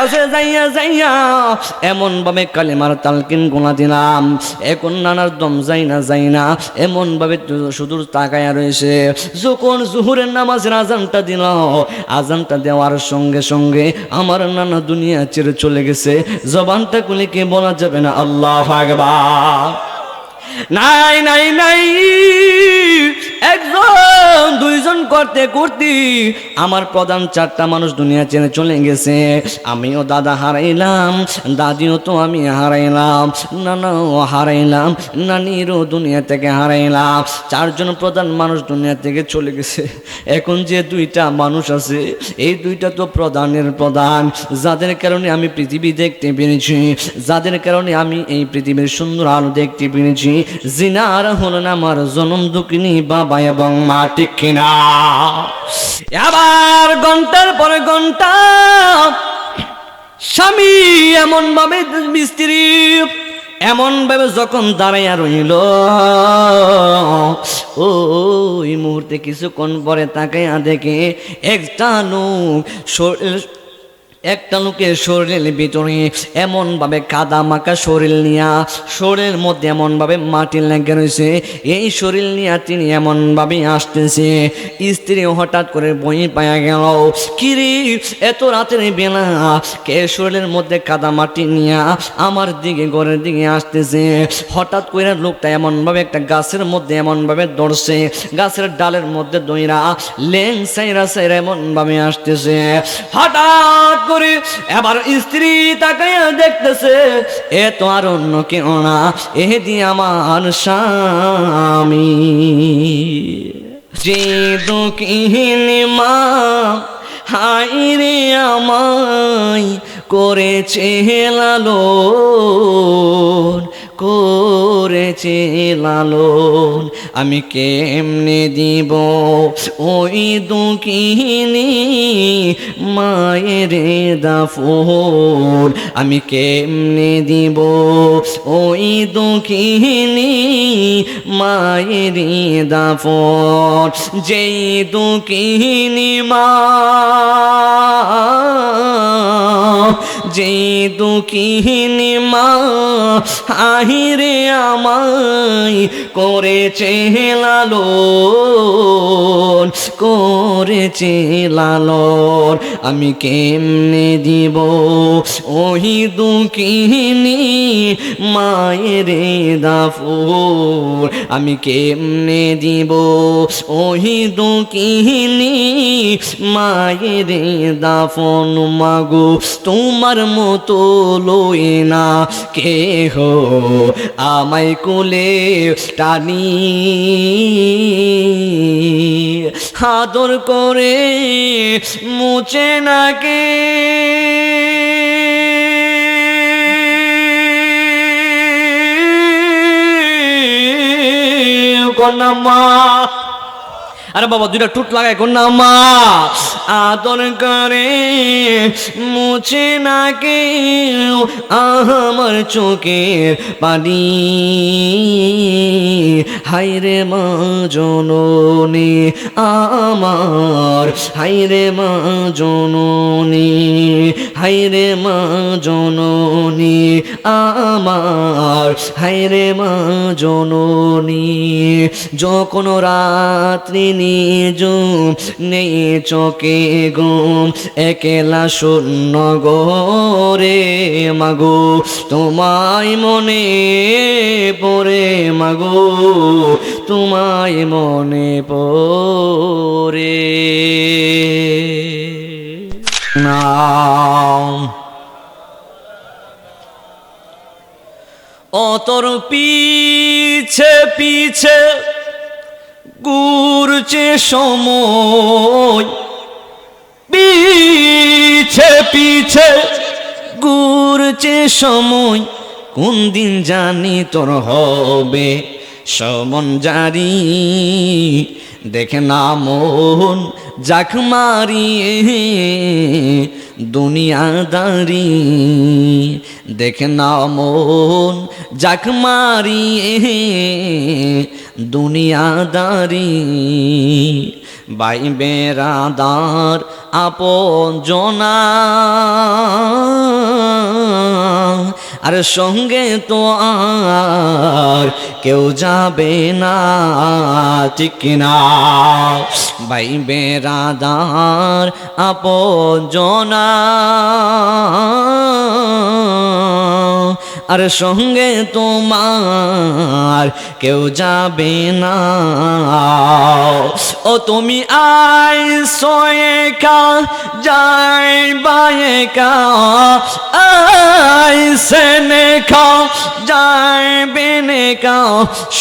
কাছে যাইয়া যাইয়া এমন ভাবে কালেমার তালকিন গোনা দিলাম, এখন নানার দম যাই না এমন ভাবে শুধু তাকায়া রয়েছে। যখন জোহরের নামাজের আজানটা দিল, আজানটা দেওয়ার সঙ্গে সঙ্গে আমার নানা দুনিয়া ছেড়ে চলে গেছে। জবানটা খুলে কে বলা যাবে না আল্লাহু আকবার। নাই নাই নাই, একজন দুইজন করতে করতে আমার প্রধান চারটা মানুষ দুনিয়া ছেড়ে চলে গেছে। আমিও দাদা হারাইলাম, দাদিও তো আমি হারাইলাম, নানাও হারাইলাম, নানিরও দুনিয়া থেকে হারাইলাম। চারজন প্রধান মানুষ দুনিয়া থেকে চলে গেছে। এখন যে দুইটা মানুষ আছে, এই দুইটা তো প্রধানের প্রধান, যাদের কারণে আমি পৃথিবী দেখতে পেরেছি, যাদের কারণে আমি এই পৃথিবীর সুন্দর আলো দেখতে পেরেছি। জিনার হলেন আমার জনম দুঃখিনী বাবা এবং মা, ঠিক কিনা? আবার ঘন্টার পরে ঘন্টা স্বামী এমন ভাবে স্ত্রী এমন ভাবে যখন দাঁড়াইয়া রইল, ওই মুহূর্তে কিছুক্ষণ পরে তাকাইয়া দেখে একটা লোকের শরীরের ভিতরে এমন ভাবে কাদা মাখা শরীর নিয়া, শরীরের মধ্যে এমন ভাবে মাটি লেগে রয়েছে। এই শরীর নিয়ে তিনি এমন ভাবে আসতেছে। স্ত্রী হঠাৎ করে বই পায়া গেল, কিরে এত রাতের বেলা কে শরীরের মধ্যে কাদা মাটি নিয়া আমার দিকে ঘরের দিকে আসতেছে? হঠাৎ করে লোকটা এমন ভাবে একটা গাছের মধ্যে এমন ভাবে দৌড়ছে, গাছের ডালের মধ্যে দইরা লেং সাইরা সাইরা এমন ভাবে আসতেছে। হঠাৎ করে এবার স্ত্রী তাকাইয়া দেখতেছে, এ তো আর অন্য কেউ না, এ দিয়ে আমার স্বামী। যে দুঃখিনী মা হায়রে আমায় করেছে লালন, করেছে লালন, আমি কেমনে দিব ওই দুঃখিনী মায়ের দাফন, আমি কেমনে দিব ওই দুঃখিনী মায়ের দাফন। যেই দুঃখিনী মা, যেই দুঃখিনী মা আহিরে আমায় করেছে লালন, করেছে লালন, আমি কেমনে দিব ওই দুঃখিনী মায়ের দাফন, আমি কেমনে দিব ওই দুঃখিনী মায়ের দাফন। মাগো তোমার মতো লই না কেহ আমায় কোলে টানি, আদর করে মুছে নাকে কন্যা মা। আরে বাবা দুইটা টুট লাগায় কন্যা মা, আদর করে মুছে না কেউ আমার চোখের পানি। হায়রে মা জননী আমার, হায়রে মা জননী, হায়রে মা জননী আমার, হায়রে মা জননী। যখন রাত্রি নিজুম নেই চোখে ঘুম, একলা শূন্য গোরে মাগো তোমায় মনে পড়ে, মাগো তোমায় মনে পড়ে না। অতর পিছে পিছে ঘুরছে সময়, পিছে পিছে ঘুরছে সময়, কোন দিন জানি তোর হবে সমন জারি। দেখে না মন জাক মারিয়ে দুনিয়াদারি, দেখে না মন জাক মারিয়ে দুনিয়াদারি। ভাই বেরাদার আপন জনা আর সঙ্গে তো আর কেউ যাবে না, ঠিক না ভাই বেরাদার আপনজনা, আর সঙ্গে তোমার কেউ যাবে না। ও তুমি আইসো একা যাইবা একা, আইসে নেকা যাইবে নেকা,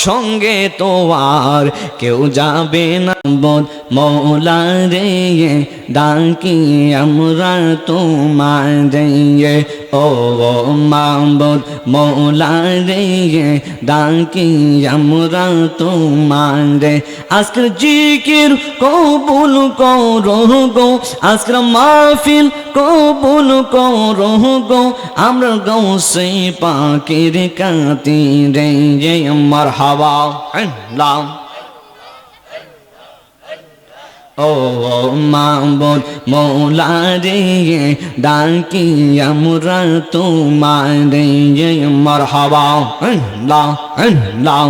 সঙ্গে তো আর কেউ যাবে না। মৌলা রে ডাকি আমরা তোমারে, ও মাবুদ মৌলা রে ডাকি আমরা তোমারে। আজকের জিকির কবুল করো গো, আজকের মাহফিল কবুল করো গো, আমরা গৌসে পাকের খাতিরে মারহাবা আল্লাহ। ও মাবুদ মৌলা রে ডাকি আমরা তোমারে, মারহাবা আল্লাহ আল্লাহ।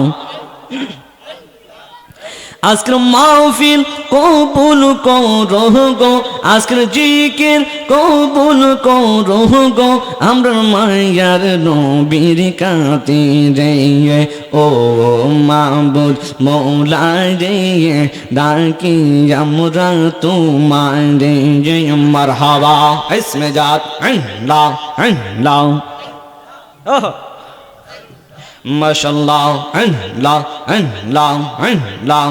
আজকের মাহফিল কবুল করো গো, আজকের জিকির কবুল করো গো, আমরা মায়ার নবীর খাতিরে। ও মাবুদ মৌলা রে ডাকি আমরা তোমারে, মারহাবা ইসমে জাত আল্লাহ আল্লাহ। মাশাআল্লাহ আল্লাহ আল্লাহ আল্লাহ।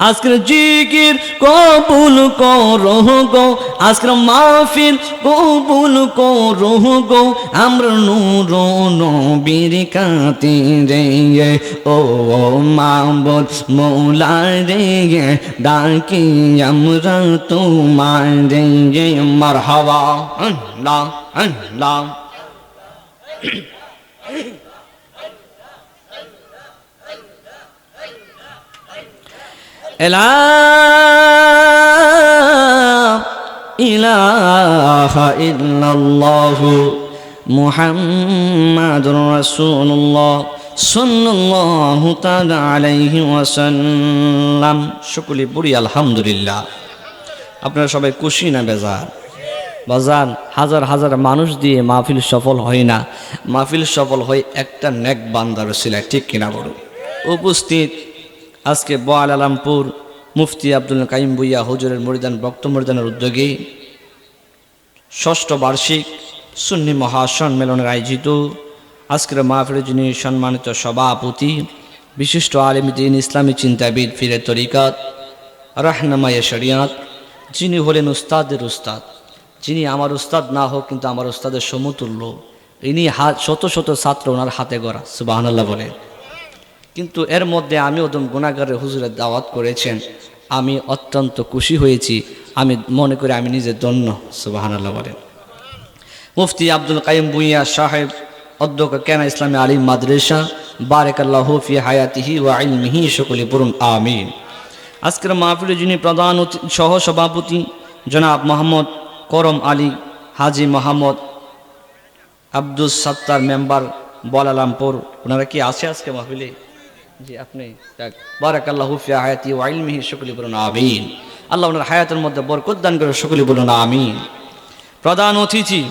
আজকের জিকির কবুল করো গো, আজকের মাহফিল কবুল করো গো, আমরা নূর নবীর খাতিরে। ও মাবুদ মৌলা রে ডাকি আমরা তোমারে, মারহাবা আল্লাহ আল্লাহ। লা ইলাহা ইল্লাল্লাহু মুহাম্মাদুর রাসূলুল্লাহ সাল্লাল্লাহু তাআলা আলাইহি ওয়াসাল্লাম। সকলে পড়ি আলহামদুলিল্লাহ। আপনারা সবাই খুশি না বেজার? বাজান হাজার হাজার মানুষ দিয়ে মাহফিল সফল হয় না, মাহফিল সফল হয় একটা নেক বান্দার ওসিলায়, ঠিক কিনা বলুন? উপস্থিত আজকে বোয়াল আলমপুর মুফতি আব্দুল কাইম ভূঁইয়া হুজুরের মরিদান বক্ত মরিদানের উদ্যোগে ষষ্ঠ বার্ষিক সুন্নি মহাসম্মেলনের আয়োজিত আজকের মাহফিলের যিনি সম্মানিত সভাপতি, বিশিষ্ট আলেম দ্বীন, ইসলামী চিন্তাবিদ, ফিরে তরিকাত, রাহনামায়ে শরিয়াত, যিনি হলেন উস্তাদের উস্তাদ, যিনি আমার উস্তাদ না হোক কিন্তু আমার উস্তাদের সমতুল্য, ইনি শত শত ছাত্র ওনার হাতে গড়া, সুবহানাল্লাহ বলে। কিন্তু এর মধ্যে আমি ওদম গুনাহগারের হুজুরের দাওয়াত করেছেন, আমি অত্যন্ত খুশি হয়েছি, আমি মনে করি আমি নিজে ধন্য, সুবহানাল্লাহ বলেন। মুফতি আব্দুল কাইম ভূঁইয়া সাহেব অধ্যক্ষ কেনা ইসলামী আলিম মাদ্রাসা, বারাকাল্লাহু ফি হায়াতিহি ওয়া ইলমিহি, সকলে পড়ুন আমিন। আজকের মাহফিলে যিনি প্রধান সহ সভাপতি জনাব মোহাম্মদ করম আলী হাজি মোহাম্মদ আব্দুস সাত্তার, মেম্বার বোয়ালালামপুর, ওনারা কি আছে আজকে মাহফিলে? জি আপনি, বারাকাল্লাহু ফি হায়াতি ওয়া ইলমিহি, সকলে বলুন আমিন। আল্লাহ ওনার হায়াতের মধ্যে বরকত দান করে, সকলে বলুন আমিন। প্রধান অতিথি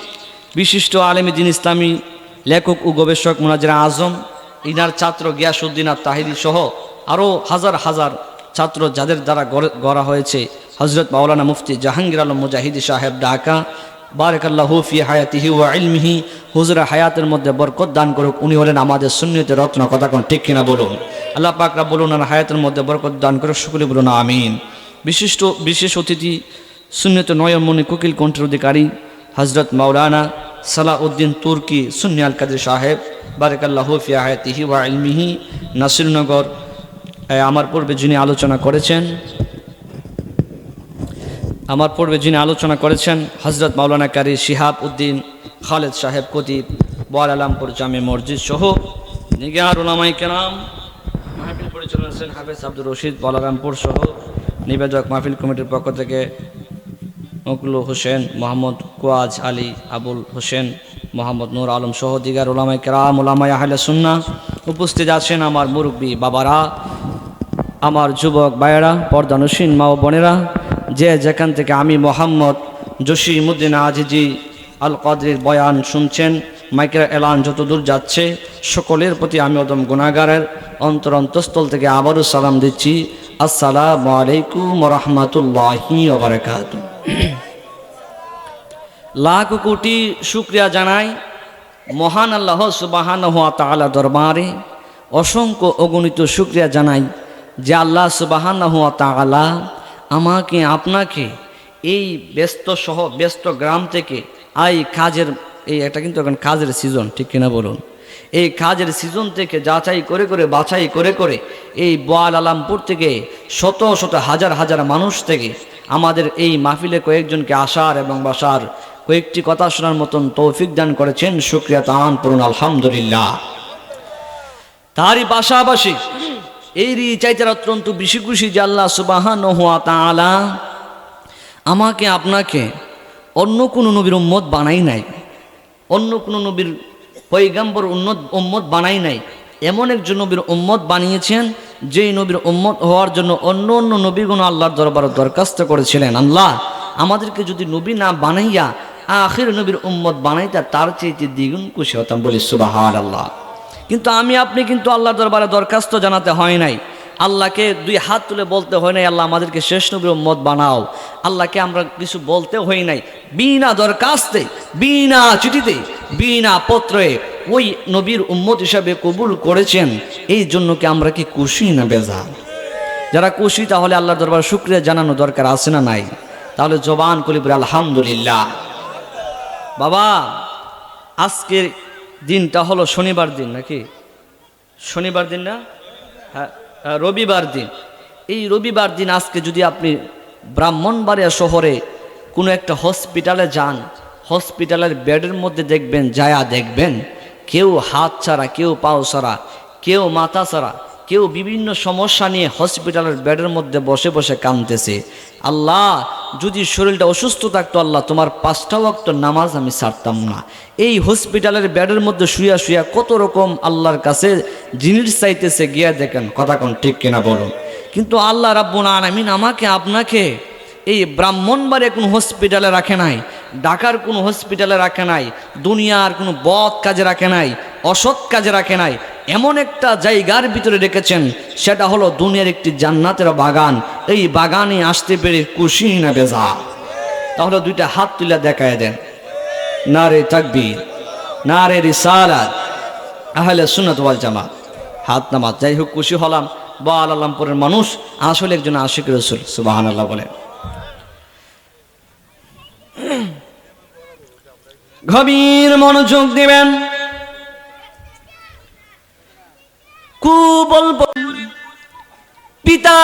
বিশিষ্ট আলেমী দ্বীন, ইসলামী লেখক ও গবেষক মুনাজ্জির আজম, ইনার ছাত্র গিয়াসউদ্দিন আর তাহিরি সহ আরও হাজার হাজার ছাত্র যাদের দ্বারা গড়া হয়েছে হযরত মাওলানা মুফতি জাহাঙ্গীর আলম মুজাহিদি সাহেব, ঢাকা, বারাকাল্লাহু ফি হায়াতিহি ওয়া ইলমিহি, হুজুরের হায়াতের মধ্যে বরকত দান করুক। উনি হলেন আমাদের সুন্নিয়তের রত্ন, কথা কোন ঠিক কিনা বলুন? আল্লাহ পাক রাব্বুল আলামিন হায়াতের মধ্যে বরকত দান করুক, সকলে বলুন আমিন। বিশেষ অতিথি সুন্নিয়ত নয়নমণি কোকিল কণ্ঠের অধিকারী হযরত মাওলানা সালাউদ্দিন তুর্কি সুন্নি আল কাদের সাহেব, বারাকাল্লাহু ফি হায়াতিহি ওয়া ইলমিহি, নাসিরনগর। আমার পূর্বে যিনি আলোচনা করেছেন হযরত মাওলানা কারি শিহাব উদ্দিন খালেদ সাহেব খতিব, বোয়ালালামপুর জামে মসজিদ সহ নিগার উলামায়ে কেরাম, মাহফিল পরিচালনা করেছেন হাফেজ আব্দুর রশিদ, বোয়ালালামপুর সহ নিবেদক মাহফিল কমিটির পক্ষ থেকে মকলু হোসেন, মোহাম্মদ কুয়াজ আলী, আবুল হোসেন, মোহাম্মদ নূর আলম সহ দিগার ওলামায়ে কেরাম, ওলামায়ে আহলে সুন্নাহ উপস্থিত আছেন, আমার মুরব্বী বাবারা, আমার যুবক ভাইয়েরা, পর্দানসীন মা ও বোনেরা, যে যেখান থেকে আমি মোহাম্মদ জসিমউদ্দিন আজিজি আল কদরির বয়ান শুনছেন, মাইকের এলান যত দূর যাচ্ছে, সকলের প্রতি আমি অদম গুনাহগারের অন্তরস্থল থেকে আবারও সালাম দিচ্ছি। আসসালামু আলাইকুম ওয়া রাহমাতুল্লাহি ওয়া বারাকাতুহু। লাখ কোটি শুকরিয়া জানাই মহান আল্লাহ সুবহানাহু ওয়া তাআলা দরবারে, অসংখ্য অগণিত শুকরিয়া জানাই যে আল্লাহ সুবহানাহু ওয়া তাআলা আমাকে আপনাকে এই ব্যস্ত গ্রাম থেকে এটা কিন্তু এখন কাজের সিজন, ঠিক কিনা বলুন? এই কাজের সিজন থেকে বাছাই করে এই বোয়াল আলামপুর থেকে শত শত হাজার হাজার মানুষ থেকে আমাদের এই মাহফিলে কয়েকজনকে আসার এবং বসার, কয়েকটি কথা শোনার মতন তৌফিক দান করেছেন। শুকরিয়া তান পূরণ আলহামদুলিল্লাহ। তারই পাশাপাশি এরই চাইতে অত্যন্ত বেশি খুশি যে আল্লাহ সুবহানাহু ওয়া তাআলা আমাকে আপনাকে অন্য কোনো নবীর উম্মত বানাই নাই, অন্য কোনো নবীর পয়গাম্বর উম্মত বানাই নাই, এমন একজন নবীর উম্মত বানিয়েছেন যেই নবীর উম্মত হওয়ার জন্য অন্য নবীগণ আল্লাহর দরবারে দরখাস্ত করেছিলেন, আল্লাহ আমাদেরকে যদি নবী না বানাইয়া আখির নবীর উম্মত বানাইতা তার চাইতে দ্বিগুণ খুশি হতাম, বলি সুবহানাল্লাহ। কিন্তু আপনি কিন্তু আল্লাহর দরবারে দরখাস্ত জানাতে হয় নাই, আল্লাহকে দুই হাত তুলে বলতে হয় নাই আল্লাহ আমাদেরকে শেষ নবীর উম্মত বানাও। আল্লাহকে আমরা কিছু বলতে হয় নাই, বিনা দরখাস্তে, বিনা চিঠিতে, বিনা পত্রে ওই নবীর উম্মত হিসাবে কবুল করেছেন। এই জন্য কি আমরা কি খুশি না বেজার? যারা খুশি তাহলে আল্লাহর দরবারে শুকরিয়া জানানো দরকার আছে না নাই? তাহলে জবান খুলে বলি আলহামদুলিল্লাহ। বাবা, আজকের দিনটা হলো শনিবার দিন, নাকি শনিবার দিন না? হ্যাঁ, রবিবার দিন। এই রবিবার দিন আজকে যদি আপনি ব্রাহ্মণবাড়িয়া শহরে কোনো একটা হসপিটালে যান, হসপিটালের বেডের মধ্যে দেখবেন কেউ হাত ছাড়া, কেউ পাও ছাড়া, কেউ মাথা ছাড়া, কেউ বিভিন্ন সমস্যা নিয়ে হসপিটালের বেডের মধ্যে বসে বসে কাঁদতেছে। আল্লাহ, যদি শরীরটা অসুস্থ থাকতো আল্লাহ তোমার 5টা ওয়াক্ত নামাজ আমি ছাড়তাম না। এই হসপিটালের বেডের মধ্যে শুয়া কত রকম আল্লাহর কাছে জিনিস চাইতেছে, গিয়া দেখেন, কথা কোন ঠিক কিনা বলুন। কিন্তু আল্লাহ রাব্বুল আলামিন আমাকে আপনাকে এই ব্রাহ্মণবাড়িয়া কোনো হসপিটালে রাখে নাই, ঢাকার কোনো হসপিটালে রাখে নাই, দুনিয়ার কোনো বদ কাজে রাখে নাই, অসৎ কাজে রাখে নাই, এমন একটা জায়গার ভিতরে রেখেছেন, সেটা হলো দুনিয়ার একটি জান্নাতের বাগান। এই বাগানে আসতে পেরে খুশি না বেজার? তাহলে দুইটা হাত তুলে দেখায় দেন, নারে তাকবীর, নারে রিসালাত, আহলে সুন্নাত ওয়াল জামাত, হাত নামাজ। যাই হোক, খুশি হলাম বোয়াল আলামপুরের মানুষ আসলে একজন আশিক রাসূল, সুবহানাল্লাহ বলে। গভীর মনোযোগ দিবেন, খুব অল্প। পিতা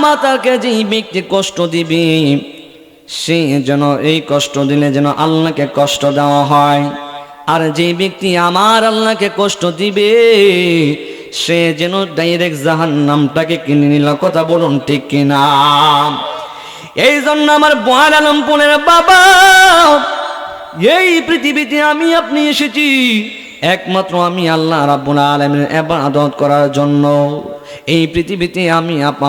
মাতাকে যেই ব্যক্তি কষ্ট দিবে, সে যেন এই কষ্ট দিলে যেন আল্লাহকে কষ্ট দেওয়া হয়। আর যেই ব্যক্তি আমার আল্লাহকে কষ্ট দিবে, সে যেন ডাইরেক্ট জাহান্নামটাকে কিনে নিল। কথা বলুন ঠিক কিনা? এই জন্য আমার বোয়াল আলমপুরের বাবা, এই পৃথিবীতে আমি আপনি এসেছি একমাত্র আমি আল্লাহ রাব্বুল আলামিনের ইবাদত করার জন্য। এই পৃথিবীতে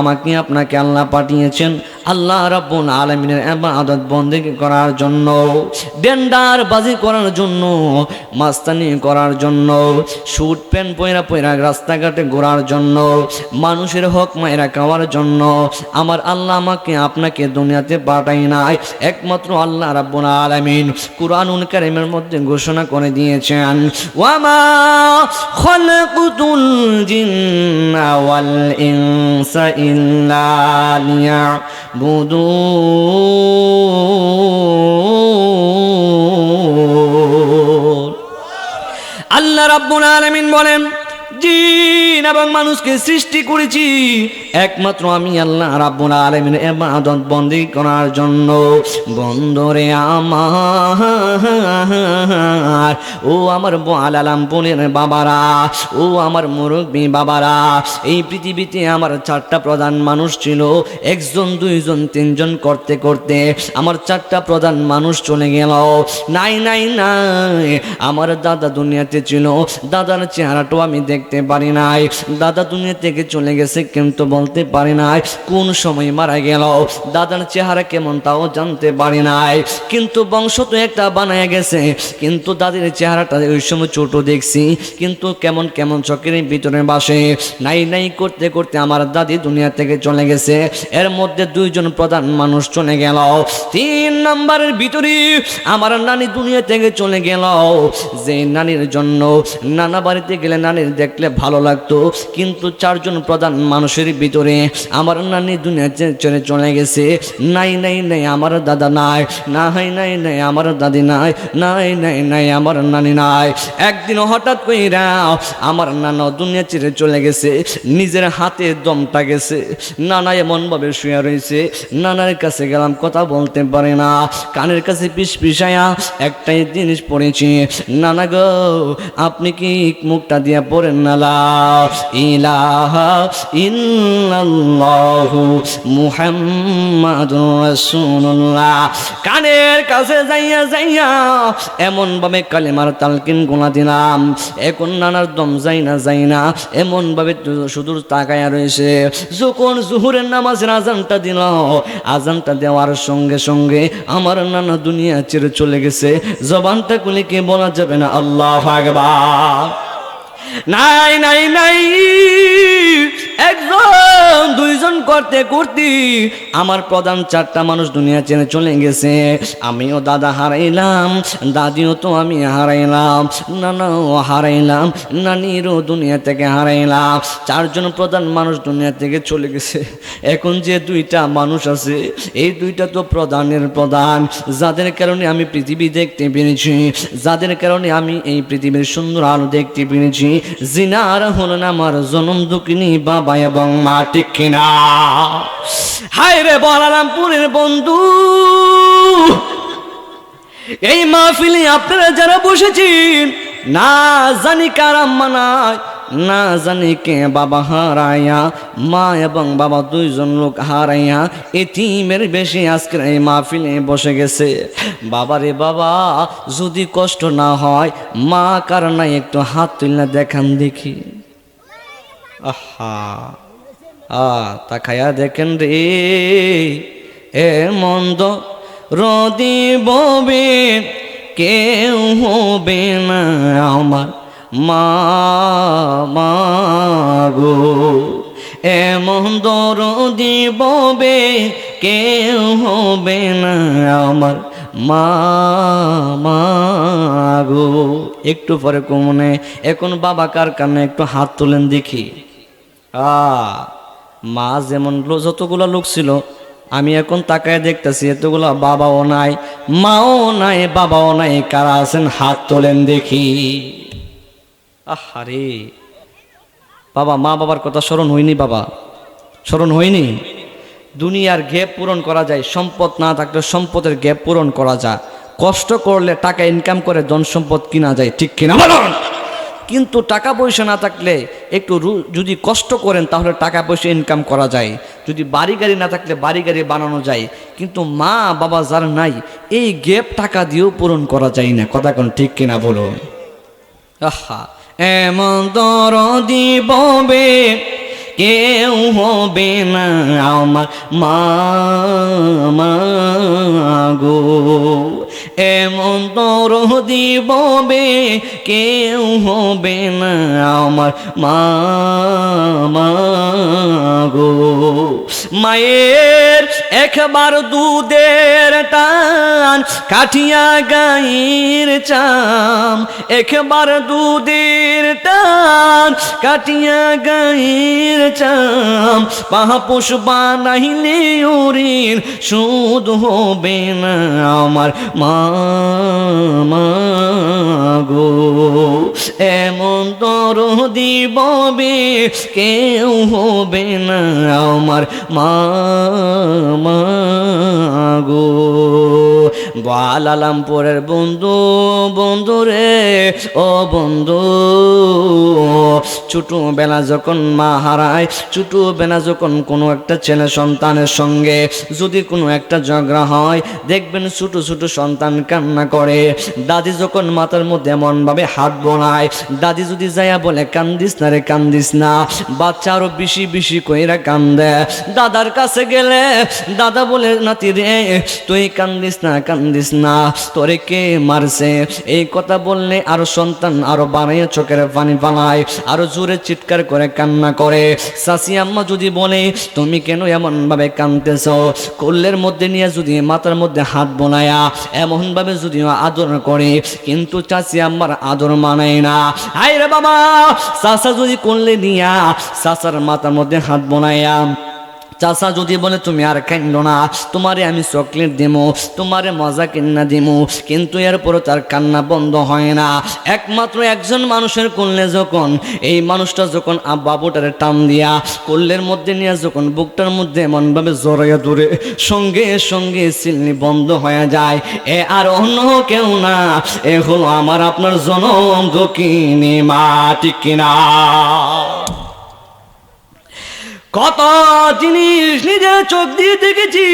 আমাকে আপনাকে আল্লাহ পাঠিয়েছেন আল্লাহ রাব্বুল আলামিনের ইবাদত বন্দেগী করার জন্য, ডেন্ডার বাজি করার জন্য, মাস্তানি করার জন্য, স্যুট প্যান্ট পয়রা রাস্তাঘাটে ঘোরার জন্য, মানুষের হক মায়েরা খাওয়ার জন্য আমার আল্লাহ আমাকে আপনাকে দুনিয়াতে পাঠাই নাই। একমাত্র আল্লাহ রাব্বুল আলামিন কুরআনুল কারীমের মধ্যে ঘোষণা করে দিয়েছেন, ওয়ামা খালাকুতুল জিন্না ওয়াল ইনসা ইল্লা লিয়াবুদুন। আল্লাহ রাব্বুল আলামিন বলেন, জিন জিন এবং মানুষকে সৃষ্টি করেছি একমাত্র আমি আল্লাহ রাব্বুল আলামিনের ইবাদত বন্দেগী করার জন্য। বন্দরে আমার, ও আমার আলালামপুরের বাবারা, ও আমার মুরব্বী বাবারা, এই পৃথিবীতে আমার 4টা প্রধান মানুষ ছিল। 1 জন 2 জন 3 জন করতে করতে আমার 4টা প্রধান মানুষ চলে গেল। নাই নাই নাই, আমার দাদা দুনিয়াতে ছিল, দাদার চেহারাটাও আমি দেখতে পারি নাই। দাদা দুনিয়া থেকে চলে গেছে কিন্তু বলতে পারি নাই কোন সময় মারা গেল। দাদার চেহারা কেমন তাও জানতে পারি নাই, কিন্তু বংশ তো একটা বানায় গেছে। কিন্তু দাদির চেহারাটা ওই সময় ছোট দেখছি, কিন্তু কেমন কেমন চোখের ভিতরে বাসে। নাই নাই করতে করতে আমার দাদি দুনিয়া থেকে চলে গেছে। এর মধ্যে 2 জন প্রধান মানুষ চলে গেল। 3 নম্বরের ভিতরে আমার নানি দুনিয়া থেকে চলে গেল। যে নানির জন্য নানা বাড়িতে গেলে নানির দেখলে ভালো লাগতো, কিন্তু 4 জন প্রধান মানুষের ভিতরে আমার নানি দুনিয়া ছেড়ে চলে গেছে। নাই নাই নাই, আমার দাদা নাই, নাই নাই নাই, আমার দাদি নাই, নাই নাই নাই, আমার নানি নাই। একদিন হঠাৎ কইরা আমার নানা দুনিয়া ছেড়ে চলে গেছে, নিজের হাতে দমটা গেছে। নানা এমন ভাবে শুয়ে রয়েছে, নানার কাছে গেলাম, কথা বলতে পারে না, কানের কাছে পিস পিসায়া একটাই জিনিস পড়েছি, নানা গো আপনি কি মুখটা দিয়া পড়েন না লা ইলাহা ইল্লাল্লাহু মুহাম্মাদুর রাসূলুল্লাহ। কানের কাছে যাইয়া যাইয়া এমন ভাবে কালেমার তালকিন গোনা দিলাম। এখন নানার দম যাই না এমন ভাবে শুধু তাকায়া রয়েছে। যখন জোহরের নামাজের আজানটা দিল, আজানটা দেওয়ার সঙ্গে সঙ্গে আমার নানা দুনিয়া ছেড়ে চলে গেছে। জবানটা খুলে কি বলা যাবে না আল্লাহু আকবার? নাই নাই নাই, 1 জন 2 জন করতে করতে আমার প্রধান 4টা মানুষ দুনিয়া ছেড়ে চলে গেছে। আমিও দাদা হারাইলাম, দাদিও তো আমি হারাইলাম, নানাও হারাইলাম, নানিরও দুনিয়া থেকে হারাইলাম। 4 জন প্রধান মানুষ দুনিয়া থেকে চলে গেছে। এখন যে 2টা মানুষ আছে, এই 2টা তো প্রধানের প্রধান, যাদের কারণে আমি পৃথিবী দেখতে পেরেছি, যাদের কারণে আমি এই পৃথিবীর সুন্দর আলো দেখতে পেরেছি। জিনার হলেন আমার জনম দুঃখিনী বাবা এবং মা, ঠিক কিনা? হায় রে বলারামপুরের বন্ধু, এই মাহফিলে আপনারা যারা বসেছেন, না জানি কার আম্মা নাই, না জানি কে বাবা হারাইয়া, মা এবং বাবা 2 জন লোক হারাইয়া এতিমের বেশি আজকের এই মাহফিলে বসে গেছে। বাবারে বাবা, যদি কষ্ট না হয়, মা কার নাই একটু হাত তুলনা দেখান দেখি। আহা তাকায়া দেখেন রে, এ মন্দ রদি ববে কেউ হবে না আমার মা গো। এমন দরদি ববে কেউ হবে না আমার মা গো। একটু পরে কমনে, এখন বাবা কার কানে একটু হাত তুলেন দেখি। মা যেমন যতগুলো লোক ছিল, আমি এখন তাকায় দেখতেছি এতগুলো বাবাও নাই, মাও নাই, বাবাও নাই, কারা আছেন হাত তোলেন দেখি। আহারে বাবা, মা বাবার কথা স্মরণ হয়নি? বাবা স্মরণ হয়নি? দুনিয়ার গ্যাপ পূরণ করা যায়, সম্পদ না থাকলে সম্পদের গ্যাপ পূরণ করা যায়, কষ্ট করলে টাকা ইনকাম করে ধন সম্পদ কিনা যায়, ঠিক কিনা বলুন? কিন্তু টাকা পয়সা না থাকলে একটু যদি কষ্ট করেন তাহলে টাকা পয়সা ইনকাম করা যায়, যদি বাড়ি গাড়ি না থাকলে বাড়ি গাড়ি বানানো যায়, কিন্তু মা বাবা যার নাই এই গ্যাপ টাকা দিয়েও পূরণ করা যায় না, কথা কোন ঠিক কিনা বলুন? আহা, এমন দরদি ববে কেউ হবে না আমার মা গো। এমন দরদি ববে কেউ হবে না আমার মা গো। মায়ের একবার দুধের টান কাঠিয়া গাইর চাম, একবার দুধের টান কাটিয়া গাইর চাম, পাহাপুষ বানাইলে ওরির সুদ হবে না আমার মা গো। এমন দরদি ববে হবে, কেউ হবে না আমার মা গো। গোয়ালালামপুরের বন্ধু, বন্ধু রে ও বন্ধু, ছোটবেলা যখন মা হারায়, ছোটবেলা যখন কোনো একটা ছেলে সন্তানের সঙ্গে যদি কোনো একটা ঝগড়া হয়, দেখবেন ছোট ছোট সন্তান কান্না করে। দাদি যখন মাথার মধ্যে এমন ভাবে হাত বোনায়, দাদি যদি যাইয়া বলে কান্দিস না রে কান্দিস না, বাচ্চা আরো বেশি বেশি কইরা কান্দে। দাদার কাছে গেলে দাদা বলে নাতি রে তুই কান্দিস না কান্দিস না, তোরে কে মারছে? এই কথা বললে আরো সন্তান আরো বাড়াইয়া চোখের পানি ফালায়, আরো জোরে চিৎকার করে কান্না করে। চাচি আম্মা যদি বলে তুমি কেন এমন ভাবে কাঁদতেছ, কোলের মধ্যে নিয়ে যদি মাথার মধ্যে হাত বোনায়া এমন ভাবে যদি আদর করে, কিন্তু চাচি আম্মার আদর মানায় না। হায় রে বাবা, চাচা যদি কোলে নিয়া চাচার মাথার মধ্যে হাত বোনায়া, চাচা যদি বলে তুমি আর কান্দো না, তোমারে আমি চকলেট দিমু, তোমারে মজা কিনা দিমু, কিন্তু এরপরও তার কান্না বন্ধ হয় না। একমাত্র একজন মানুষের কোলে যখন এই মানুষটা যখন বাবুটারে টান দিয়া কোলের মধ্যে নিয়ে যখন বুকটার মধ্যে এমনভাবে জড়াইয়া ধরে, সঙ্গে সঙ্গে চিল্লি বন্ধ হয়ে যায়। এ আর অন্য কেউ না, এ হলো আমার আপনার জনম দক্ষিণী মা, ঠিক কিনা? কত জিনিস নিজের চোখ দিয়ে দেখেছি,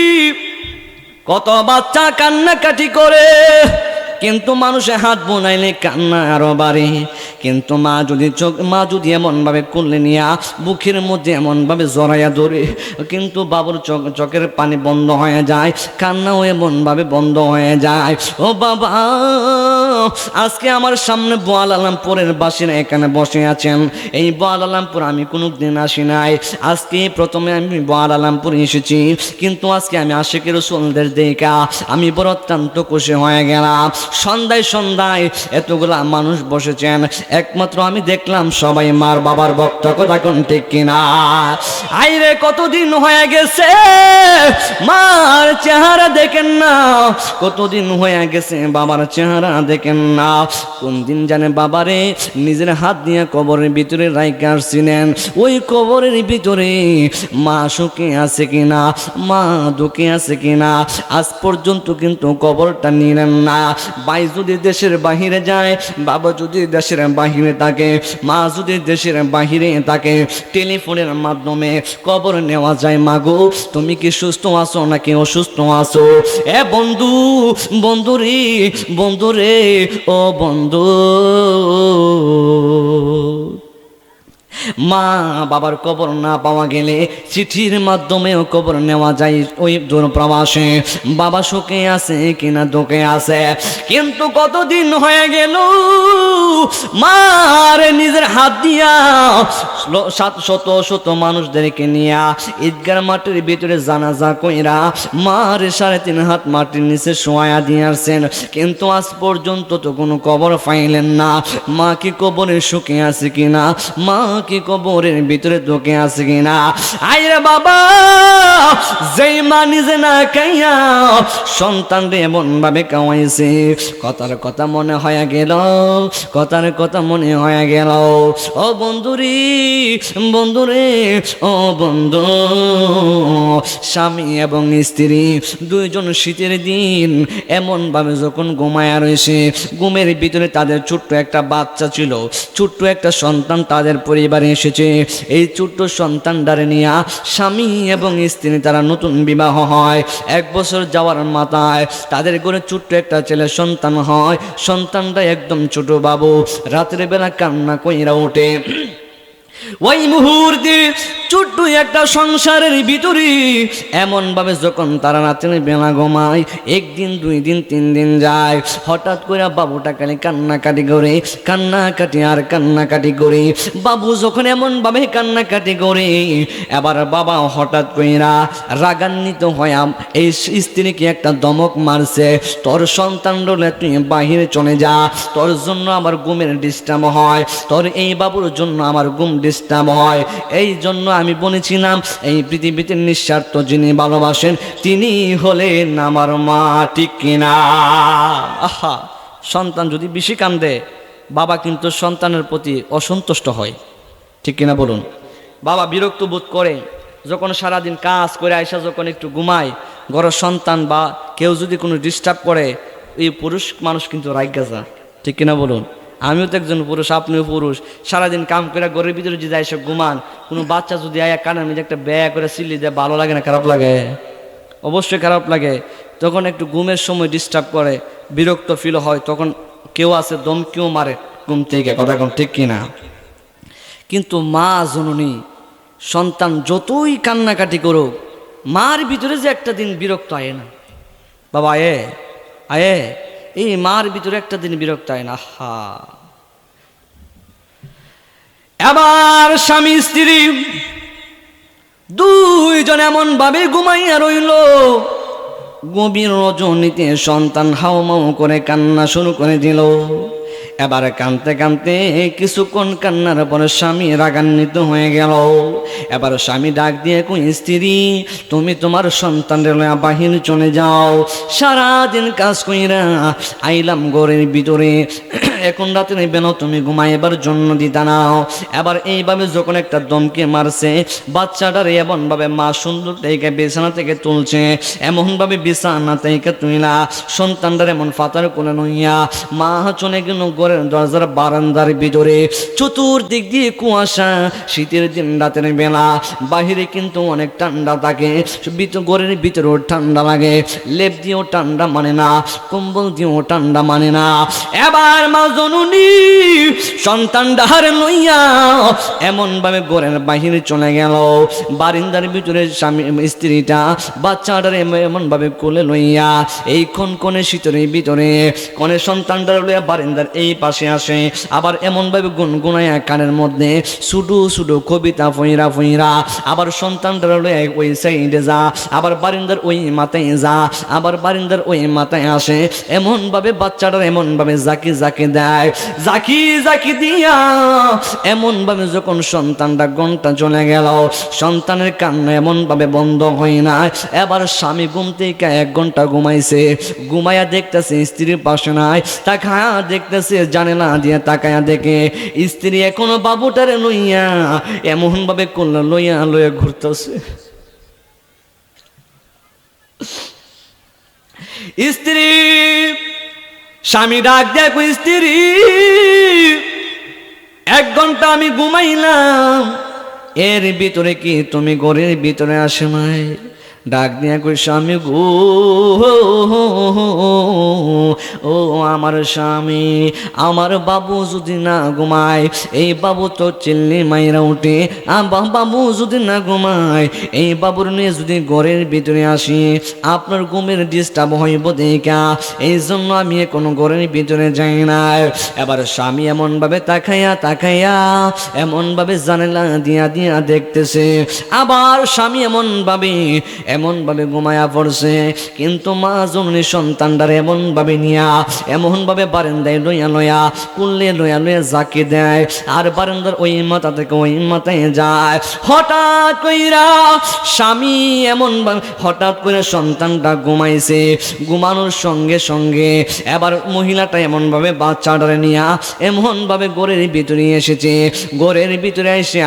কত বাচ্চা কান্নাকাটি করে, কিন্তু মানুষে হাত বোনাইলে কান্না আরো বাড়ে। কিন্তু মা যদি এমন ভাবে কোলে নিয়া বুকের মধ্যে এমন ভাবে জড়াইয়া ধরে, কিন্তু বাবুর চোখের পানি বন্ধ হয়ে যায়, কান্নাও এমন ভাবে বন্ধ হয়ে যায়। ও বাবা, আজকে আমার সামনে বোয়ালালামপুরের বাসিরা এখানে বসে আছেন। এই বোয়ালালামপুর আমি কোনোদিন আসি নাই, আজকে প্রথমে আমি বোয়ালালামপুর এসেছি, কিন্তু আজকে আমি আশিকের রাসূলদের দেখা আমি বড় অত্যন্ত খুশি হয়ে গেলাম। সন্ধ্যায় সন্ধ্যায় এতগুলা মানুষ বসেছেন, একমাত্র আমি দেখলাম সবাই মার বাবার ভক্ত, কথা কোন ঠিক কিনা? আইরে কতদিন হয়ে গেছে মার চেহারা দেখেন না, কতদিন হয়ে গেছে বাবার চেহারা দেখেন না। কোন দিন জানে বাবারে নিজের হাত দিয়ে কবরের ভিতরে রাইখা আসছিলেন, ওই কবরের ভিতরে মা সুখে আছে কিনা, মা দুঃখে আছে কিনা, আজ পর্যন্ত কিন্তু কবরটা নিলেন না। ভাই যদি দেশের বাহিরে যায়, বাবা যদি দেশের বাহিরে থাকে, মা যদি দেশের বাহিরে থাকে, টেলিফোনের মাধ্যমে খবর নেওয়া যায়, মাগো তুমি কি সুস্থ আছো নাকি অসুস্থ আছো? এ বন্ধু, বন্ধু রে, বন্ধু রে ও বন্ধু, মা বাবার কবর না পাওয়া গেলে চিঠির মাধ্যমেও কবর নেওয়া যায় ওই দূর প্রবাসে। বাবা সুখে আছে কিনা দুঃখে আছে, কিন্তু কতদিন হয়ে গেল মার নিজের হাত দিয়া শত শত মানুষদেরকে নিয়া ঈদগার মাটির ভিতরে জানাজা কইরা মার 3.5 হাত মাটির নিচে শোয়া দিয়ে আসছেন, কিন্তু আজ পর্যন্ত তো কোনো কবর পাইলেন না। মা কি কবরে সুখে আছে কিনা, মা কি কবরের ভিতরে দুঃখে আছে কিনা? আইরে বাবা, যেই মা নিজে না খাইয়া সন্তানরে এমন ভাবে খাওয়াইছে, কথার কথা মনে হয়ে গেল, কথার কথা মনে হয়ে গেল। ও বন্ধুরি, বন্ধুরে ও বন্ধু, স্বামী এবং স্ত্রী দুইজন শীতের দিন এমন ভাবে যখন ঘুমায়া রয়েছে, ঘুমের ভিতরে তাদের ছোট্ট একটা বাচ্চা ছিল, ছোট্ট একটা সন্তান তাদের পরিবারে এসেছে। এই ছোট্ট সন্তানটারে নিয়ে স্বামী এবং স্ত্রী তারা নতুন বিবাহ হয়। 1 বছর যাওয়ার মাথায় তাদের ঘরে ছোট্ট একটা ছেলে সন্তান হয়। সন্তানটা একদম ছোট বাবু, রাতের বেলা কান্না কইরা ওঠে। ওই মুহূর্তে ছোট্ট একটা সংসারের ভিতরে এমন ভাবে যখন তারা রাতের বেলা ঘুমায়, 1 দিন 2 দিন 3 দিন যায়, হঠাৎ করে বাবুটা খালি কান্নাকাটি করে, কান্নাকাটি আর কান্নাকাটি করে। বাবু যখন এমন ভাবে কান্নাকাটি করে, এবার বাবা হঠাৎ কইরা রাগান্বিত হয়ে এই স্ত্রীকে একটা ধমক মারছে, তোর সন্তান রলে তুই বাহিরে চলে যা, তোর জন্য আমার ঘুমের ডিস্টার্ব হয়, তোর এই বাবুর জন্য আমার ঘুম ডিস্টার্ব হয়। এই জন্য আমি বলেছিলাম এই পৃথিবীতে নিঃস্বার্থ যিনি ভালোবাসেন তিনি হলেন আমার মা, ঠিক কিনা? আহা, সন্তান যদি বেশি কান্দে বাবা কিন্তু সন্তানের প্রতি অসন্তুষ্ট হয়। ঠিক কিনা বলুন? বাবা বিরক্ত বোধ করে যখন সারাদিন কাজ করে আইসা যখন একটু ঘুমায়, ঘরের সন্তান বা কেউ যদি কোনো ডিস্টার্ব করে, এই পুরুষ মানুষ কিন্তু রাইগা যায়। ঠিক কিনা বলুন? আমিও তো একজন পুরুষ, আপনিও পুরুষ। সারাদিন কাম করে ঘরের ভিতরে যদি আইসা ঘুমান, কোনো বাচ্চা যদি আয়া কানের মধ্যে একটা ব্যয় করে সিলি দেয়, ভালো লাগে না? খারাপ লাগে? অবশ্যই খারাপ লাগে। তখন একটু ঘুমের সময় ডিস্টার্ব করে, বিরক্ত ফিল হয়, তখন কেউ আছে দমকেও মারে ঘুম থেকে, কথা কম ঠিক কিনা? কিন্তু মা জননী সন্তান যতই কান্নাকাটি করুক, মার ভিতরে যে একটা দিন বিরক্ত আয় না বাবা, আয়ে এই মার ভিতরে একটা দিন বিরক্ত আয় না। হা, এবার স্বামী স্ত্রী দুইজন এমন ভাবে ঘুমাইয়া রইল, গভীর রজনীতে সন্তান হাউমাউ করে কান্না শুরু করে দিল। এবার কাঁদতে কাঁদতে কিছুক্ষণ কান্নার পরে স্বামী রাগান্বিত হয়ে গেল। এবার স্বামী ডাক দিয়ে কই, স্ত্রী তুমি তোমার সন্তানের লয়া বাহির চলে যাও, সারাদিন কাজ কইরা আইলাম ঘরের ভিতরে, এখন রাতে নেবে না, তুমি ঘুমাইবার জন্য দিতা নাও। এবার এইভাবে যখন একটা দমকে মারছে, বাচ্চাটার এমনভাবে মা সুন্দর থেকে বিছানা থেকে তুলছে, এমনভাবে বিছানা থেকে তুইলা সন্তানটার এমন ফাতার কোলে নইয়া মা চলে গেল ঘরের দরজার বারান্দার ভিতরে। চতুর্দিক দিয়ে কুয়াশা, শীতের দিন রাতের বেলা, বাহিরে কিন্তু অনেক ঠান্ডা থাকে, ঘরের ভিতরেও ঠান্ডা লাগে, লেপ দিয়েও ঠান্ডা মানে না, কম্বল দিয়েও ঠান্ডা মানে না। এবার মা জননী সন্তান ডাহারে লইয়া এমন ভাবে ঘরের বাহিরে চলে গেল। বারিন্দার ভিতরে স্বামী স্ত্রীটা বাচ্চাটারে এমন ভাবে কোলে লইয়া এই কনে শীতের ভিতরে কনে সন্তানটার লইয়া বারিন্দার এই পাশে আসে, আবার এমন ভাবে গুনগুনাইয়া কানের মধ্যে সুডু সুডু কবিতা ফইরা ফইরা, আবার সন্তানটার লইয়া ওই সাইডে যা, আবার বারিন্দার ওই মাথায় যা, আবার বারিন্দার ওই মাথায় আসে, এমন ভাবে বাচ্চাটার এমন ভাবে জাকি জাকি দেয়, জাকি জাকি দিয়া এমন ভাবে যখন সন্তানটা ঘন্টা চলে গেল, সন্তানের কান্না এমন ভাবে বন্ধ হয় না। এবার স্বামী ঘুম থেকে 1 ঘন্টা ঘুমাইছে, ঘুমাইয়া দেখতেছে স্ত্রীর পাশে নাই, তাকায়া দেখতেছে জানেলা দিয়ে তাকায়া দেখে স্ত্রী এখনো বাবুটারে লইয়া এমন ভাবে করলো লইয়া লইয়া ঘুরতেছে। স্ত্রী স্বামী ডাক দেখো, স্ত্রী 1 ঘন্টা আমি ঘুমাইলাম, এর ভিতরে কি তুমি ঘরের ভিতরে আসে নাই? ডাক দিয়া কই, স্বামী গো, ও আমার স্বামী, আমার বাবু যদি না ঘুমায়, এই বাবু তো চিল্লি মাইরা উঠে, বাবু যদি না ঘুমায়, এই বাবুর নিয়ে যদি ঘরের ভিতরে আসি আপনার ঘুমের ডিস্টার্ব হইব দেখা, এই জন্য আমি কোনো ঘরের ভিতরে যাই না। এবার স্বামী এমন ভাবে তাকাইয়া তাকাইয়া এমন ভাবে জানালা দিয়া দিয়া দেখতেছে, আবার স্বামী এমন ভাবে ঘুমায়া পড়ছে। কিন্তু মা জননী সন্তানটার এমন ভাবে নিয়া এমন ভাবে বারান্দায় লইয়া লইয়া কুললে লইয়া লইয়া জাকি দেয়, আর বারান্দার ওই মাথা থেকে ওই মাথায় যায়। হঠাৎ কইরা স্বামী এমন ভাবে হঠাৎ করে সন্তানটা ঘুমাইছে, ঘুমানোর সঙ্গে সঙ্গে এবার মহিলাটা এমন ভাবে বাচ্চাটারে নিয়া এমন ভাবে ঘরের ভিতরে এসেছে, ঘরের ভিতরে এসে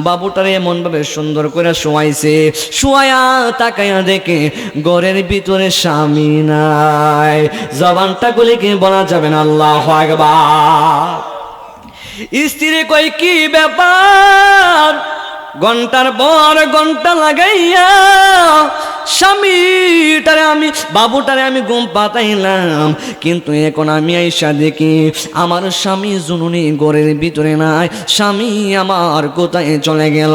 বাবুটারে এমন ভাবে সুন্দর করে শোয়াইছে, শোয়া তাকাইয়া দেখে ঘরের ভিতরে স্বামী নাই। জবানটা গুলি কি বলা যাবে না? আল্লাহু আকবার। স্ত্রী কই, কি ব্যাপার? ঘন্টার পর ঘন্টা লাগাইয়া স্বামীটারে আমি বাবুটারে আমি ঘুম পাতাইলাম, কিন্তু এখন আমি আইসা দেখি আমার স্বামী জননী ঘরের ভিতরে নাই, স্বামী আমার কোথায় চলে গেল।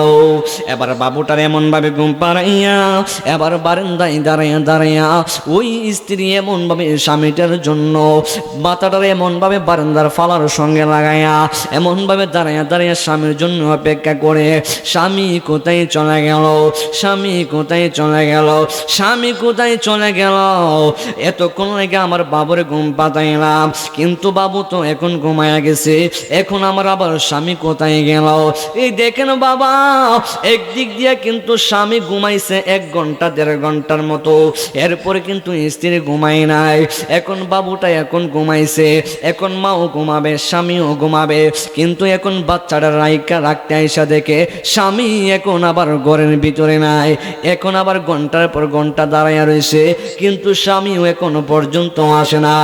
এবার বাবুটারে এমন ভাবে ঘুম পাড়াইয়া এবার বারান্দায় দাঁড়াইয়া দাঁড়াইয়া ওই স্ত্রী এমন ভাবে স্বামীটার জন্য মাথাটারে এমন ভাবে বারান্দার ফালার সঙ্গে লাগাইয়া এমন ভাবে দাঁড়াইয়া দাঁড়াইয়া স্বামীর জন্য অপেক্ষা করে, স্বামী স্বামী কোথায় চলে গেল, স্বামী কোথায় চলে গেল, স্বামী কোথায় চলে গেল। এতক্ষণ লাগে আমার বাবুর ঘুম পাতাইলাম, কিন্তু বাবু তো এখন ঘুমায়া গেছে। এখন আমার আবার স্বামী কোথায় গেল। এই দেখেন বাবা, একদিক দিয়ে কিন্তু স্বামী ঘুমাইছে 1 ঘন্টা 1.5 ঘন্টার মতো, এরপরে কিন্তু স্ত্রী ঘুমাই নাই। এখন বাবুটা এখন ঘুমাইছে, এখন মাও ঘুমাবে, স্বামীও ঘুমাবে, কিন্তু এখন বাচ্চাটা রাইকা রাখতে আইসা দেখে স্বামী এখন আবার ঘরের ভিতরে নাই। এখন আবার ঘন্টার পর ঘন্টা দাঁড়াইয়া রয়েছে, কিন্তু স্বামীও এখনো পর্যন্ত আসে না,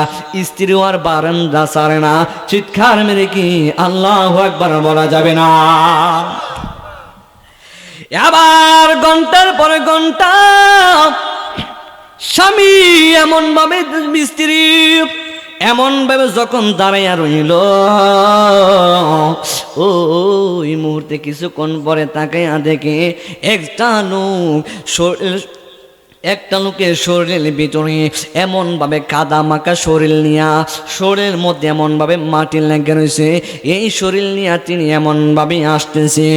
স্ত্রীও আর বারান্দা ছাড়ে না। চিৎকার মেরে কি আল্লাহু আকবার বলা যাবে না? আবার ঘন্টার পর ঘন্টা স্বামী এমন ভাবে, স্ত্রী এমন ভাবে যখন দাঁড়াইয়া রইল, ওই মুহূর্তে কিছুক্ষণ পরে তাকাইয়া দেখে একটা লোকের শরীরের ভিতরে এমন ভাবে কাদা মাখা শরীর নিয়া, শরীরের মধ্যে এমন ভাবে মাটি লেগে রয়েছে। এই শরীর নিয়ে তিনি এমন ভাবে আসতেছে।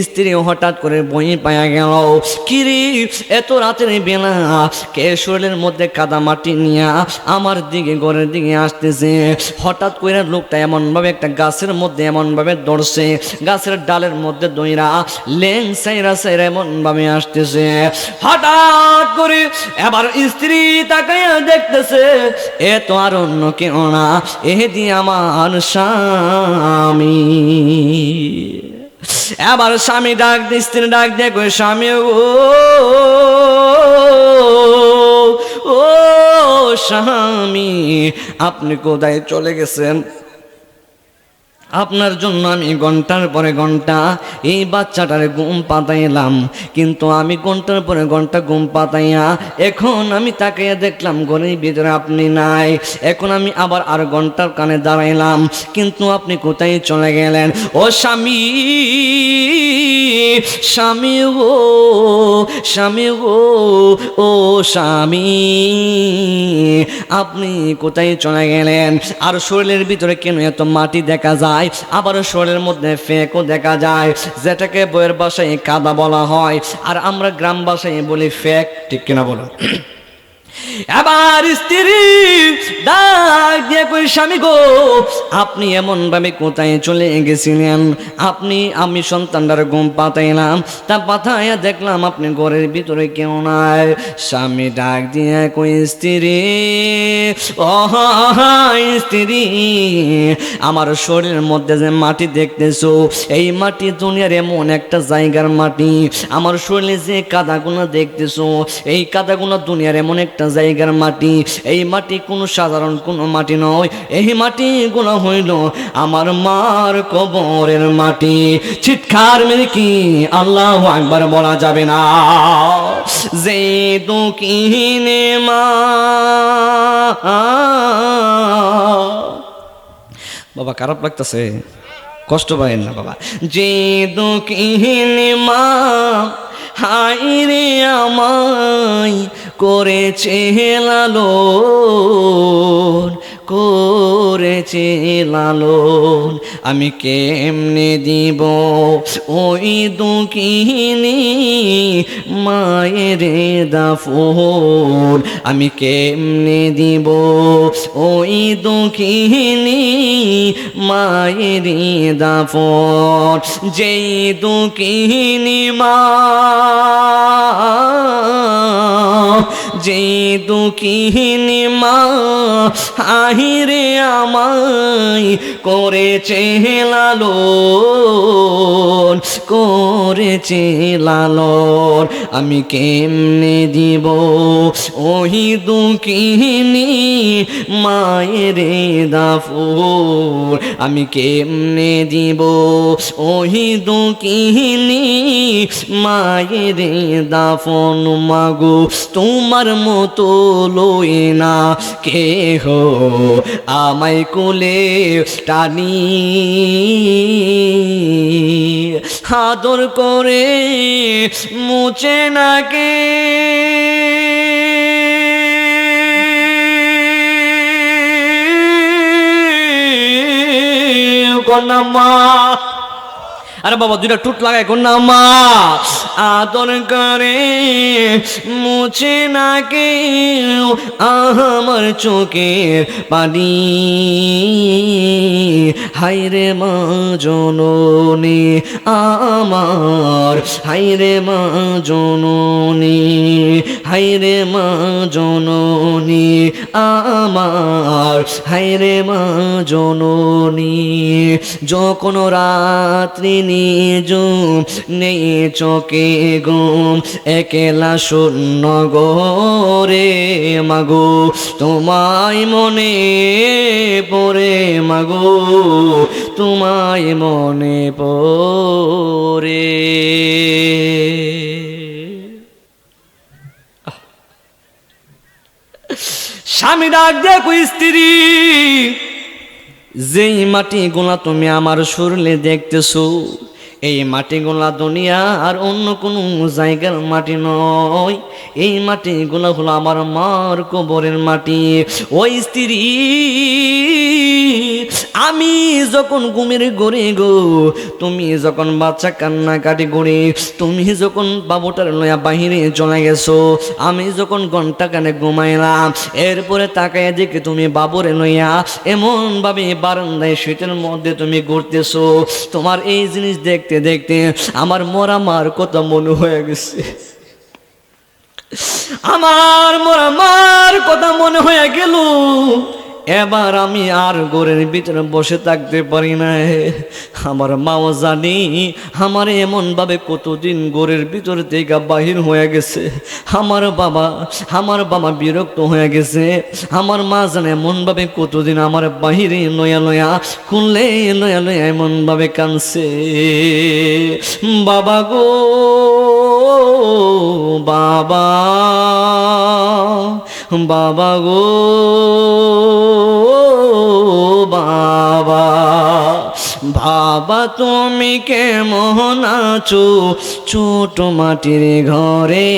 স্ত্রী হঠাৎ করে বই পায়া গেল, কিরে এত রাতের বেলা কে শরীরের মধ্যে কাদা মাটি নিয়া আমার দিকে ঘরের দিকে আসতেছে। হঠাৎ করে লোকটা এমন ভাবে একটা গাছের মধ্যে এমন ভাবে ধরছে, গাছের ডালের মধ্যে দইরা লেং সাইরা সাইরা এমন ভাবে আসতেছে। হঠাৎ করে এবার স্ত্রী তাকাইয়া দেখতেছে, এ তো আর অন্য কেউ না, এ দিয়ে আমার স্বামী। এবার স্বামী ডাক দিয়ে, স্ত্রী ডাক দিয়ে কই, স্বামী ও স্বামী, আপনি কোথায় চলে গেছেন? আপনার জন্য আমি ঘন্টার পরে ঘন্টা এই বাচ্চাটার ঘুম পাতাইলাম, কিন্তু আমি ঘন্টার পরে ঘন্টা ঘুম পাতাইয়া এখন আমি তাকাইয়া দেখলাম ঘরের ভিতরে আপনি নাই। এখন আমি আবার আর ঘন্টার কানে দাঁড়াইলাম, কিন্তু আপনি কোথায় চলে গেলেন? ও স্বামী, স্বামী গো, স্বামী গো, ও স্বামী, আপনি কোথায় চলে গেলেন? আর শরীরের ভিতরে কেন এত মাটি দেখা যায়, আবার শরীরের মধ্যে ফেকও দেখা যায়, যেটাকে বইয়ের ভাষায় কাদা বলা হয়, আর আমরা গ্রাম ভাষায় বলি ফেক। ঠিক কিনা বলো? এবার স্ত্রী ডাক দিয়ে কই, স্বামী গো, আপনি এমন ভাবে কোথায় চলে গেছিলেন? আমি সন্তানটার ঘুম পাতাইলাম, তা পাতাইয়া দেখলাম আপনি ঘরের ভিতরে কেউ নাই। স্বামী ডাক দিয়ে কই, স্ত্রী ও স্ত্রী, আমার শরীরের মধ্যে যে মাটি দেখতেছো, এই মাটি দুনিয়ার এমন একটা জায়গার মাটি। আমার শরীরে যে কাদাগুলো দেখতেছো, এই কাদাগুলো দুনিয়ার এমন একটা জায়গার মাটি। এই মাটি কোনো সাধারণ কোনো মাটি নয়, এই মাটিগুলো হইল আমার মার কবরের মাটি। চিৎকার মেরে কি আল্লাহু আকবার বলা যাবে না? যে দুঃখিনী মা, বাবা খারাপ লাগতেছে, কষ্ট পাবেন না বাবা। যে দুঃখিনী মা হাইরে আমায় করেছে লালন, করেছে লালন, আমি কেমনে দিব ওই দুঃখিনী মায়ের দাফন, আমি কেমনে দিব ওই দুঃখিনী মায়ের দাফন। যেই দুঃখিনী মা, যেই দুঃখিনী মা আহিরে আমায় করেছে লালন, করেছে লালন, আমি কেমনে দিব ওই দুঃখিনী মায়ের দাফন, আমি কেমনে দিব ওই দুঃখিনী মায়ের দাফন। মাগো তোমার মতো লই না কেহ আমায় কোলে টানি, আদর করে মুছে না কে কন্যা মা। আরে বাবা দুইটা টুট লাগায় কোন না মা আদর করে মুছে না কেউ আমার চোখের পানি হায়রে মা জননী আমার হায়রে মা জননী হায়রে মা জননী আমার হায়রে মা জননী যখন রাত্রি নিজুম নেই চোখে ঘুম একলা শূন্য গোরে মাগো তোমায় মনে পড়ে মাগো তোমায় মনে পড়ে স্বামী ডাক দেখো স্ত্রী যেই মাটি গোলা তুমি আমার শরীরে দেখতেছো এই মাটিগুলা দুনিয়া আর অন্য কোনো জায়গার মাটি নয় এই মাটিগুলা হলো আমার মার কবরের মাটি ওই স্ত্রী আমি যখন ঘুমের ঘরে গো তুমি যখন বাচ্চা কান্নাকাটি করে তুমি যখন বাবুটার লয়া বাহিরে চলে গেছো আমি যখন ঘন্টা কানে ঘুমাইলাম এরপরে তাকায় দেখে তুমি বাবুরে লইয়া এমন ভাবে বারান্দায় শীতের মধ্যে তুমি ঘুরতেছো তোমার এই জিনিস দেখতে দেখতে আমার মরা মার কথা মনে হয়ে গেছে আমার মরা মার কথা মনে হয়ে গেল এবার আমি আর ঘরের ভিতরে বসে থাকতে পারি না আমার মাও জানি আমার এমন ভাবে কতদিন ঘরের ভিতর থেকে বাহির হয়ে গেছে আমার বাবা বিরক্ত হয়ে গেছে আমার মা জানে এমন ভাবে কতদিন আমার বাহিরে লয়া লয়া খুললে লয়া লয়া এমন ভাবে কাঁদছে বাবা গো বাবা বাবা গো বাবা বাবা তুমি কেমন আছো ছোট মাটির ঘরে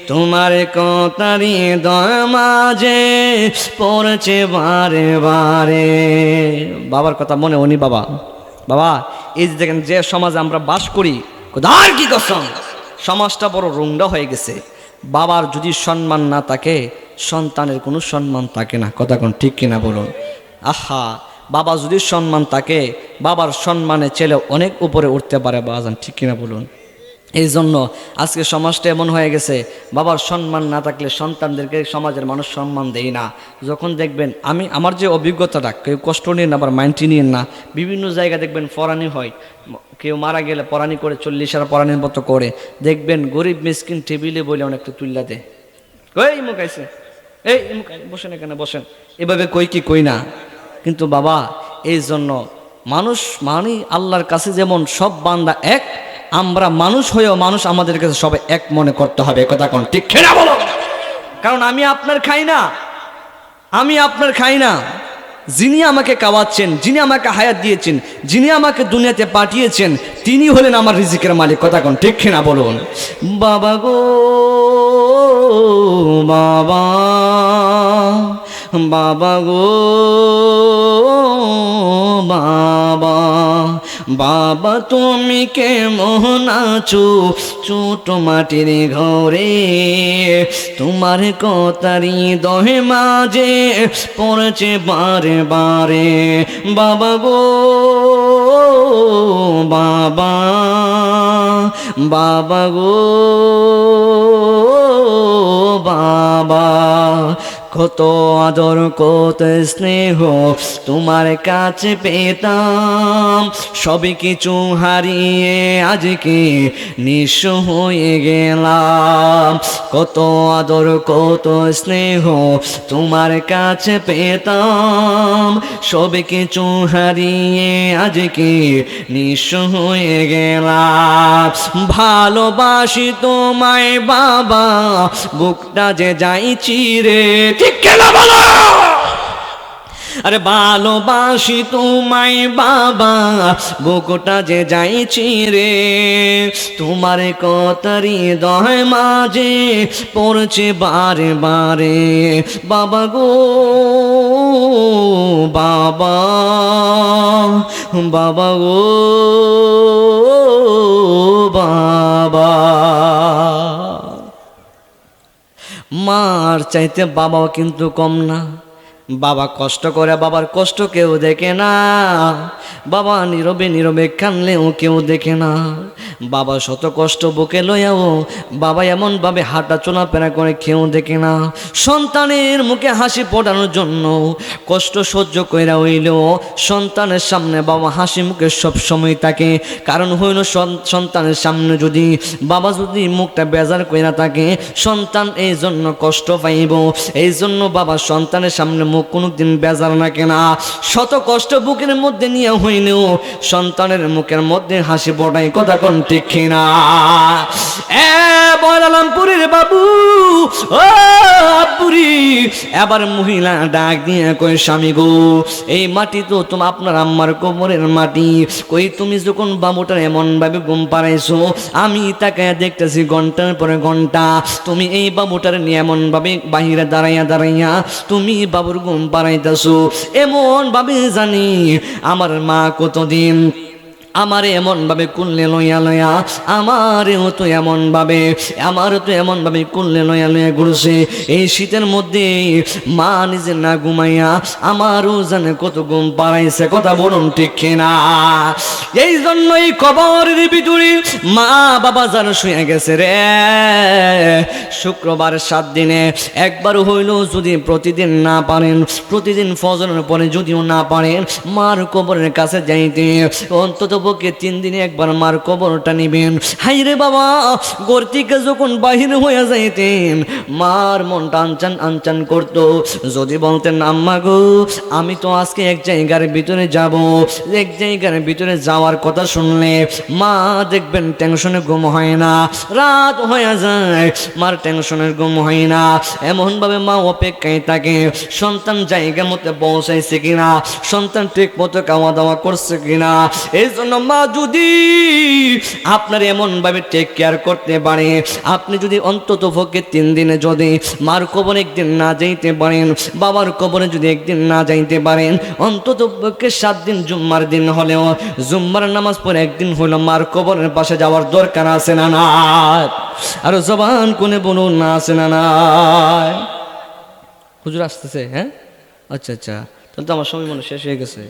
তোমার কথারি দয়া মাঝে পড়ছে বারে বারে বাবার কথা মনে হনি বাবা বাবা এই যে দেখেন যে সমাজে আমরা বাস করি কোথার কি কসম সমাজটা বড় রোংরা হয়ে গেছে বাবার যদি সম্মান না থাকে সন্তানের কোনো সম্মান থাকে না কথা কোন ঠিক কিনা বলুন আহা বাবা যদি সম্মান থাকে বাবার সম্মানে ছেলে অনেক উপরে উঠতে পারে বাজান ঠিক কিনা বলুন এই জন্য আজকে সমাজটা এমন হয়ে গেছে বাবার সম্মান না থাকলে সন্তানদেরকে সমাজের মানুষ সম্মান দেয় না যখন দেখবেন আমার যে অভিজ্ঞতাটা কেউ কষ্ট নিয়ে না আবার মাইন্ডটি নিয়ে না বিভিন্ন জায়গায় দেখবেন পরানি হয় কেউ মারা গেলে পরানি করে 40 পরানির মতো করে দেখবেন গরিব মিসকিন টেবিলে বলে অনেকটা তুল্লা দেয় এই মুখাইছে এই বসেন এখানে বসেন এভাবে কই কি কই না কিন্তু বাবা এই জন্য মানুষ মানে আল্লাহর কাছে যেমন সব বান্দা এক আমরা মানুষ হয়েও মানুষ আমাদের কাছে সবাই এক মনে করতে হবে কথা কোন ঠিক খেলা বলো কারণ আমি আপনার খাই না যিনি আমাকে খাওয়াচ্ছেন যিনি আমাকে হায়াত দিয়েছেন যিনি আমাকে দুনিয়াতে পাঠিয়েছেন তিনি হলেন আমার রিজিকের মালিক কথা কোন ঠিক কিনা বলুন বাবা গো বাবা বাবা গো বাবা বাবা তুমি কেমন আছো ছোট মাটির ঘরে তোমার কথারি দহে মাঝে পড়ছে বারে বারে বাবা গো বাবা বাবা গো বাবা কত আদর কত স্নেহ তোমার কাছে পেতাম সবই কিছু হারিয়ে আজকে নিঃস্ব হয়ে গেলাম কত আদর কত স্নেহ তোমার কাছে পেতাম সবই কিছু হারিয়ে আজকে নিঃস্ব হয়ে গেলাম ভালোবাসি তোমায় বাবা বুকটা যে যাইছি রে ঠিক কেন বলো আরে ভালোবাসি তোমায় বাবা, বুকটা যে যাইছি রে, তোমার কথারি হৃদয় মাঝে পড়ছে বারে বারে। বাবা গো বাবা, বাবা গো বাবা। মার চাইতে বাবাও কিন্তু কম না। বাবা কষ্ট করে, বাবার কষ্ট কেউ দেখে না। বাবা নীরবে নীরবে কানলেও কেউ দেখে না। বাবা শত কষ্ট বুকে লইয়াও বাবা এমনভাবে হাঁটা চলাফেরা করে কেউ দেখে না। সন্তানের মুখে হাসি ফোটানোর জন্য কষ্ট সহ্য কইরা হইলেও সন্তানের সামনে বাবা হাসি মুখে সব সময় থাকে। কারণ হইল সন্তানের সামনে যদি বাবা যদি মুখটা বেজার কইরা থাকে, সন্তান এই জন্য কষ্ট পাইব। এই জন্য বাবা সন্তানের সামনে মুখ কোনোদিন বেজার রাখে না। শত কষ্ট বুকের মধ্যে নিয়ে হইলেও সন্তানের মুখের মধ্যে হাসি ফোটায়। কথা কোন ঠিক না? বলালামপুরের বাবু ও আব্বুরি, এবার মহিলা ডাক দিয়ে কই স্বামী গো, এই মাটি তো তোমার আপনার আম্মার কোমরের মাটি। কই তুমি যখন বাবুটার এমন ভাবে ঘুম পাড়াইছো, আমি তাকে দেখতেছি ঘন্টার পরে ঘন্টা তুমি এই বাবুটার নিয়ে এমন ভাবে বাহিরে দাঁড়াইয়া দাঁড়াইয়া তুমি বাবুর ঘুম পাড়াইতেছো। এমন ভাবে জানি আমার মা কতদিন আমারে এমন ভাবে কুললে লইয়া লইয়া আমারও তো এমন ভাবে কুললে লইয়া লইয়া ঘুরছে। এই শীতের মধ্যে মা নিজে না ঘুমাইয়া আমারও জানে কত ঘুম পাড়াইছে। কথা বলুন ঠিক কিনা? এই জন্যই কবরের ভিতরে মা বাবা যারা শুয়ে গেছে রে, শুক্রবার 7 দিনে একবার হইল যদি প্রতিদিন না পারেন, প্রতিদিন ফজরের পরে যদিও না পারেন, মার কবরের কাছে যাইতে অন্তত পক্ষে 3 দিনে একবার মার কবরটা নিবেন। হাই রে বাবা, ঘর থেকে যখন বাহির হয়ে যাইতেন মার মনটা আনচান আনচান করতো। যদি বলতেন আম্মা গো আমি তো আজকে এক জায়গার ভিতরে যাব, এক জায়গার ভিতরে যাওয়ার কথা শুনলে মা দেখবেন টেনশনে ঘুম হয় না, রাত হয়ে যায়, মার টেনশনের ঘুম হয় না। এমনভাবে মা অপেক্ষায় থাকে সন্তান জায়গা মতো পৌঁছাইছে কিনা, সন্তান ঠিক মতো খাওয়া দাওয়া করছে কিনা। এই জন্য মা যদি আপনার এমনভাবে টেক কেয়ার করতে পারে, আপনি যদি অন্তত পক্ষে 3 দিনে যদি মার কবরে একদিন না যাইতে পারেন, বাবার কবরে যদি একদিন না যাইতে পারেন, অন্তত পক্ষে 7 দিন জুম্মার দিন হলেও জুম্মার নামাজ পড়ে একদিন হলো মার কবরের পাশে যাওয়ার দরকার আছে না না? আর জবান কোনে বলুন না আছে না না? হুজুর আসতেছে? হ্যাঁ আচ্ছা আচ্ছা, তাহলে তো আমার সময় মনে শেষ হয়ে গেছে।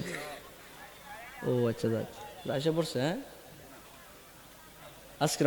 ও আচ্ছা, এসে পড়ছে। হ্যাঁ আজকে